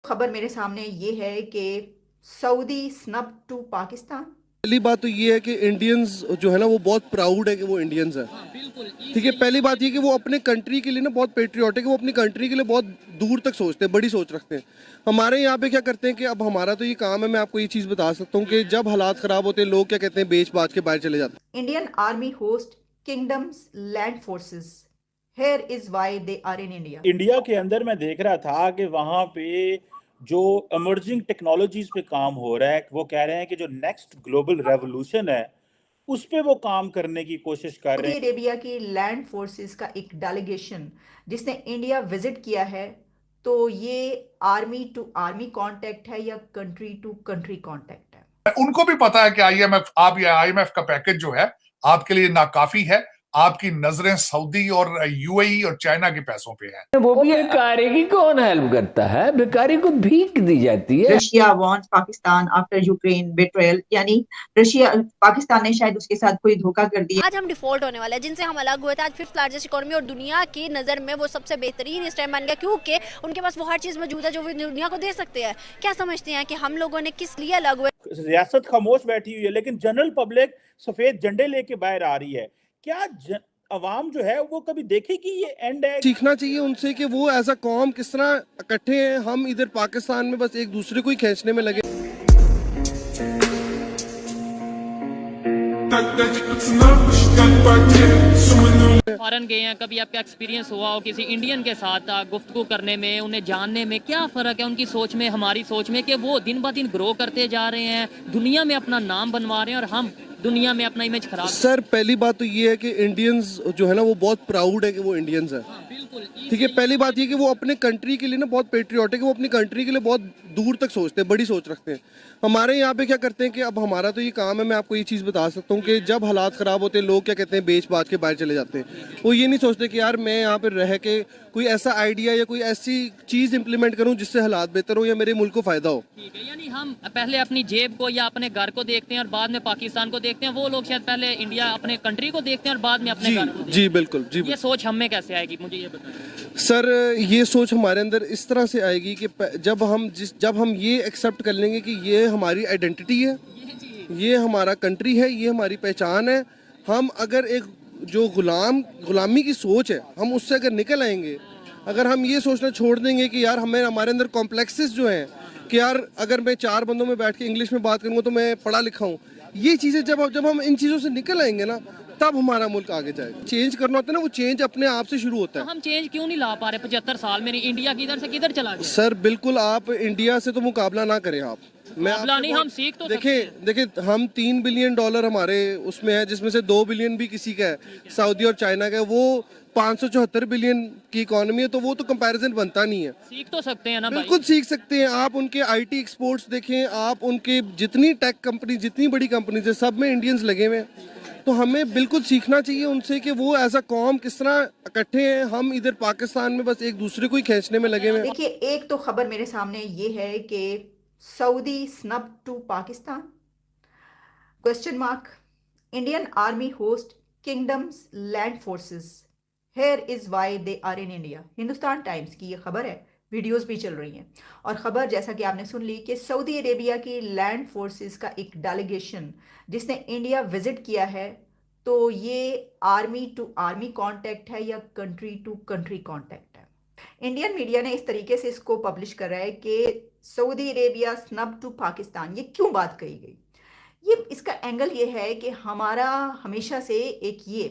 खबर मेरे सामने ये है कि सऊदी स्नब टू पाकिस्तान। पहली बात तो ये है कि इंडियंस जो है ना वो बहुत प्राउड है कि वो इंडियंस है। ठीक है, पहली बात ये कि वो अपने कंट्री के लिए ना बहुत पेट्रियाटिक है, वो अपनी कंट्री के लिए बहुत दूर तक सोचते हैं, बड़ी सोच रखते हैं। हमारे यहाँ पे क्या करते हैं कि अब हमारा तो ये काम है, मैं आपको ये चीज़ बता सकता हूँ कि जब हालात ख़राब होते हैं लोग क्या कहते हैं, बेच बाच के बाहर चले जाते हैं। Indian army host kingdoms land forces. Here is why they are in India. India के अंदर मैं देख रहा था कि वहां पे जो इमर्जिंग टेक्नोलॉजीज पे काम हो रहा है, वो कह रहे हैं कि जो नेक्स्ट ग्लोबल रेवोल्यूशन है उस पे वो काम करने की कोशिश कर रहे सऊदी अरेबिया की लैंड फोर्सेस का एक डेलीगेशन जिसने इंडिया विजिट किया है, तो ये आर्मी टू आर्मी कांटेक्ट है या कंट्री टू कंट्री कांटेक्ट है? उनको भी पता है कि आईएमएफ, आप ये आईएमएफ का पैकेज जो है आपके लिए नाकाफी है। आपकी नजरें सऊदी और यूएई और चाइना के पैसों पे हैं। वो भी भिखारी की कौन हेल्प करता है? भिखारी को भीख दी जाती है। Russia wants Pakistan after Ukraine betrayal, यानी रशिया पाकिस्तान ने शायद उसके साथ कोई धोखा कर दिया। आज हम डिफॉल्ट होने वाले हैं, जिनसे हम अलग हुए थे। आज फिफ्थ लार्जेस्ट इकोनॉमी और दुनिया की नजर में वो सबसे बेहतरीन इस टाइम बन गया, क्योंकि उनके पास वो हर चीज मौजूद है जो वो दुनिया को दे सकते हैं। क्या समझते हैं कि हम लोगों ने किस लिए अलग हुए? रियासत खामोश बैठी हुई है लेकिन जनरल पब्लिक सफेद झंडे लेके बाहर आ रही है। क्या अवाम जो है वो कभी देखेगी ये एंड है? सीखना चाहिए उनसे कि वो एज अ कौम किस तरह इकट्ठे हैं। हम इधर पाकिस्तान में बस एक दूसरे को ही खींचने में लगे। फॉरेन गए हैं, कभी आपका एक्सपीरियंस हुआ हो किसी इंडियन के साथ गुफ्तगू करने में, उन्हें जानने में क्या फ़र्क है उनकी सोच में हमारी सोच में, कि वो दिन ब दिन ग्रो करते जा रहे हैं, दुनिया में अपना नाम बनवा रहे हैं और हम दुनिया में अपना इमेज खराब। सर पहली बात तो ये है कि इंडियंस जो है ना वो बहुत प्राउड है कि वो इंडियंस है। ठीक है, पहली बात ये कि वो अपने कंट्री के लिए ना बहुत पेट्रियाटिक है, वो अपनी कंट्री के लिए बहुत दूर तक सोचते हैं, बड़ी सोच रखते हैं। हमारे यहाँ पे क्या करते हैं कि अब हमारा तो ये काम है, मैं आपको ये चीज़ बता सकता हूँ कि जब हालात ख़राब होते हैं लोग क्या कहते हैं, बेच बाच के बाहर चले जाते हैं। वो ये नहीं सोचते कि यार मैं यहाँ पे रह के कोई ऐसा आइडिया या कोई ऐसी चीज़ इंप्लीमेंट करूँ जिससे हालात बेहतर हो या मेरे मुल्क को फ़ायदा हो। ठीक है, यानी हम पहले अपनी जेब को या अपने घर को देखते हैं और बाद में पाकिस्तान को देखते हैं। वो लोग शायद पहले इंडिया अपने कंट्री को देखते हैं और बाद में अपने घर को। जी बिल्कुल जी। ये सोच हम में कैसे आएगी, मुझे ये बताएं। सर ये सोच हमारे अंदर इस तरह से आएगी कि जब हम ये एक्सेप्ट कर लेंगे कि ये हमारी आइडेंटिटी है, ये हमारा कंट्री है, ये हमारी पहचान है। हम अगर एक जो गुलामी की सोच है हम उससे अगर निकल आएंगे, अगर हम ये सोचना छोड़ देंगे कि यार हमारे अंदर कॉम्प्लेक्सेस जो हैं कि यार अगर मैं 4 बंदों में बैठ के इंग्लिश में बात करूँगा तो मैं पढ़ा लिखा हूँ, ये चीज़ें जब हम इन चीज़ों से निकल आएंगे ना तब हमारा मुल्क आगे जाएगा। चेंज करना होता है ना, वो चेंज अपने आप से शुरू होता है। तो हम चेंज क्यों नहीं ला पा रहे? 75 साल में इंडिया किधर से किधर चला गया? सर बिल्कुल, आप इंडिया से तो मुकाबला ना करें। आप मुकाबला नहीं, हम सीख तो देखिए हम $3 बिलियन हमारे उसमें है, जिसमें से 2 बिलियन भी किसी का है, सऊदी और चाइना का है। वो 574 बिलियन की इकोनॉमी है, तो वो तो कंपैरिजन बनता नहीं है। सीख तो सकते हैं ना भाई। बिल्कुल सीख सकते हैं। आप उनके आईटी एक्सपोर्ट्स देखें, आप उनके जितनी टेक कंपनी, जितनी बड़ी कंपनीज है, सब में इंडियंस लगे हुए हैं। तो हमें बिल्कुल सीखना चाहिए उनसे कि वो एज अ कौम किस तरह इकट्ठे हैं। हम इधर पाकिस्तान में बस एक दूसरे को ही खींचने में लगे हुए हैं। देखिए, एक तो खबर मेरे सामने ये है कि Saudi snub to Pakistan question mark. Indian army host kingdoms land forces. Here is why they are in India. Hindustan Times की ये खबर है, वीडियोस भी चल रही हैं। और ख़बर जैसा कि आपने सुन ली कि सऊदी अरेबिया की लैंड फोर्सेस का एक डेलीगेशन जिसने इंडिया विजिट किया है, तो ये आर्मी टू आर्मी कांटेक्ट है या कंट्री टू कंट्री कांटेक्ट है? इंडियन मीडिया ने इस तरीके से इसको पब्लिश कर रहा है कि Saudi Arabia snub to Pakistan. ये क्यों बात कही गई? ये इसका एंगल ये है कि हमारा हमेशा से एक ये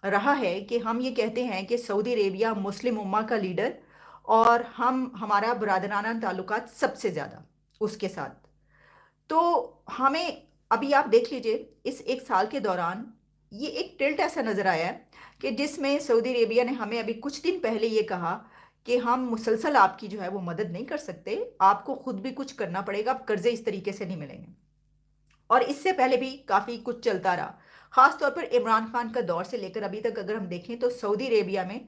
रहा है कि हम ये कहते हैं कि सऊदी अरेबिया मुस्लिम उम्मा का लीडर और हमारा बरादराना ताल्लुकात सबसे ज़्यादा उसके साथ। तो हमें अभी आप देख लीजिए इस एक साल के दौरान ये एक टिल्ट ऐसा नज़र आया है कि जिसमें सऊदी अरेबिया ने हमें अभी कुछ दिन पहले ये कहा कि हम मुसलसल आपकी जो है वो मदद नहीं कर सकते, आपको खुद भी कुछ करना पड़ेगा, आप कर्जे इस तरीके से नहीं मिलेंगे। और इससे पहले भी काफ़ी कुछ चलता रहा, ख़ास तौर पर इमरान खान का दौर से लेकर अभी तक अगर हम देखें तो सऊदी अरेबिया में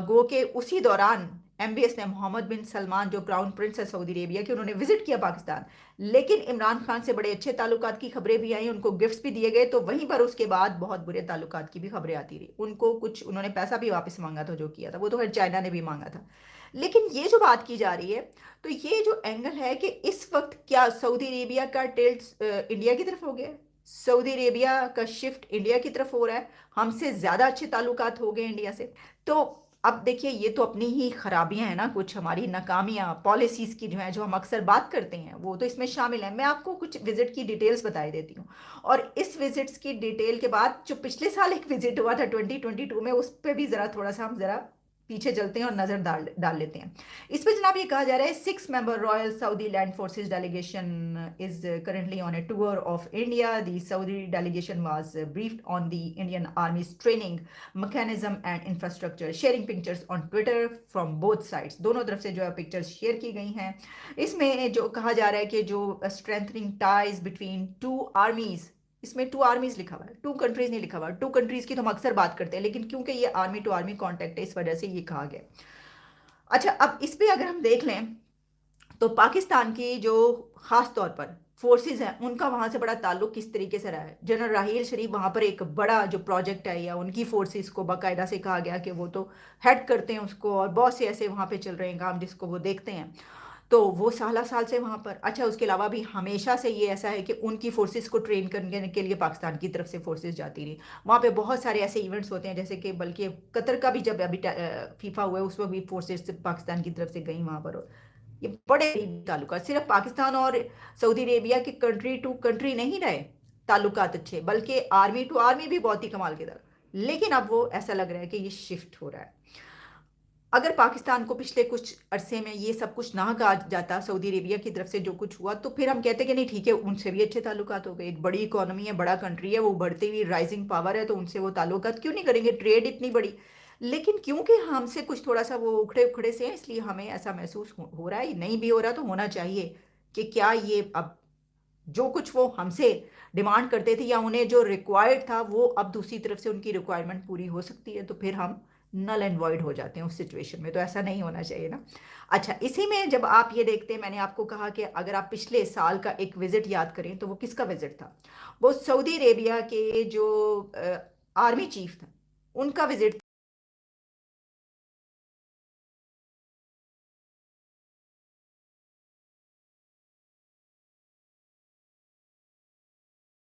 गो के उसी दौरान एमबीएस ने मोहम्मद बिन सलमान जो क्राउन प्रिंस है सऊदी अरेबिया के, उन्होंने विजिट किया पाकिस्तान। लेकिन इमरान खान से बड़े अच्छे ताल्लुकात की खबरें भी आई, उनको गिफ्ट्स भी दिए गए। तो वहीं पर उसके बाद बहुत बुरे ताल्लुकात की भी खबरें आती रही। उनको कुछ उन्होंने पैसा भी वापस मांगा था जो किया था, वो तो खैर चाइना ने भी मांगा था। लेकिन ये जो बात की जा रही है, तो ये जो एंगल है कि इस वक्त क्या सऊदी अरेबिया का टिल्ट इंडिया की तरफ हो गया है, सऊदी अरेबिया का शिफ्ट इंडिया की तरफ हो रहा है, हमसे ज्यादा अच्छे ताल्लुकात हो गए इंडिया से। तो अब देखिए, ये तो अपनी ही खराबियां हैं ना, कुछ हमारी नाकामियां पॉलिसीज की जो है, जो हम अक्सर बात करते हैं, वो तो इसमें शामिल है। मैं आपको कुछ विजिट की डिटेल्स बताई देती हूँ, और इस विजिट्स की डिटेल के बाद जो पिछले साल एक विजिट हुआ था 2022 में, उस पर भी जरा थोड़ा सा हम जरा पीछे चलते हैं और नजर डाल लेते हैं। इस पे जनाब ये कहा जा रहा है 6 member royal Saudi land forces delegation is currently on A tour of India. The Saudi delegation was briefed on the Indian आर्मीज training mechanism and infrastructure, sharing pictures on Twitter from both sides. दोनों तरफ से जो है pictures share की गई हैं। इसमें जो कहा जा रहा है कि जो स्ट्रेंथनिंग टाइज बिटवीन टू आर्मीज, इसमें टू आर्मीज लिखा हुआ है, टू कंट्रीज नहीं लिखा हुआ। टू कंट्रीज की तो हम अक्सर बात करते हैं, लेकिन क्योंकि ये आर्मी टू आर्मी कॉन्टेक्ट है, इस वजह से ये कहा गया। अच्छा, अब इस पे अगर हम देख लें तो पाकिस्तान की जो खास तौर पर फोर्सेस हैं, उनका वहां से बड़ा ताल्लुक किस तरीके से रहा है। जनरल राहील शरीफ वहां पर एक बड़ा जो प्रोजेक्ट है, या उनकी फोर्सेस को बाकायदा से कहा गया कि वो तो हेड करते हैं उसको, और बहुत से ऐसे वहां पे चल रहे हैं काम जिसको वो देखते हैं, तो वो साल से वहाँ पर। अच्छा, उसके अलावा भी हमेशा से ये ऐसा है कि उनकी फोर्सेस को ट्रेन करने के लिए पाकिस्तान की तरफ से फोर्सेस जाती रही। वहाँ पे बहुत सारे ऐसे इवेंट्स होते हैं, जैसे कि बल्कि कतर का भी जब अभी फीफा हुआ है, उस वक्त भी फोर्सेस पाकिस्तान की तरफ से गई वहाँ पर। ये बड़े ताल्लुकात सिर्फ पाकिस्तान और सऊदी अरेबिया के कंट्री टू कंट्री नहीं रहे ताल्लुकात अच्छे, बल्कि आर्मी टू आर्मी भी बहुत ही कमाल के तरह। लेकिन अब वो ऐसा लग रहा है कि ये शिफ्ट हो रहा है। अगर पाकिस्तान को पिछले कुछ अरसे में ये सब कुछ ना कहा जाता, सऊदी अरेबिया की तरफ से जो कुछ हुआ, तो फिर हम कहते कि नहीं ठीक है, उनसे भी अच्छे ताल्लुकात हो गए, एक बड़ी इकोनॉमी है, बड़ा कंट्री है, वो बढ़ती हुई राइजिंग पावर है, तो उनसे वो ताल्लुकात क्यों नहीं करेंगे, ट्रेड इतनी बड़ी। लेकिन क्योंकि हमसे कुछ थोड़ा सा वो उखड़े उखड़े से हैं, इसलिए हमें ऐसा महसूस हो रहा है। नहीं भी हो रहा तो होना चाहिए कि क्या ये अब जो कुछ वो हमसे डिमांड करते थे, या उन्हें जो रिक्वायर्ड था, वो अब दूसरी तरफ से उनकी रिक्वायरमेंट पूरी हो सकती है, तो फिर हम नल एंड वॉइड हो जाते हैं उस सिचुएशन में। तो ऐसा नहीं होना चाहिए ना। अच्छा, इसी में जब आप ये देखते हैं, मैंने आपको कहा कि अगर आप पिछले साल का एक विजिट याद करें, तो वो किसका विजिट था? वो सऊदी अरेबिया के जो आर्मी चीफ था, उनका विजिट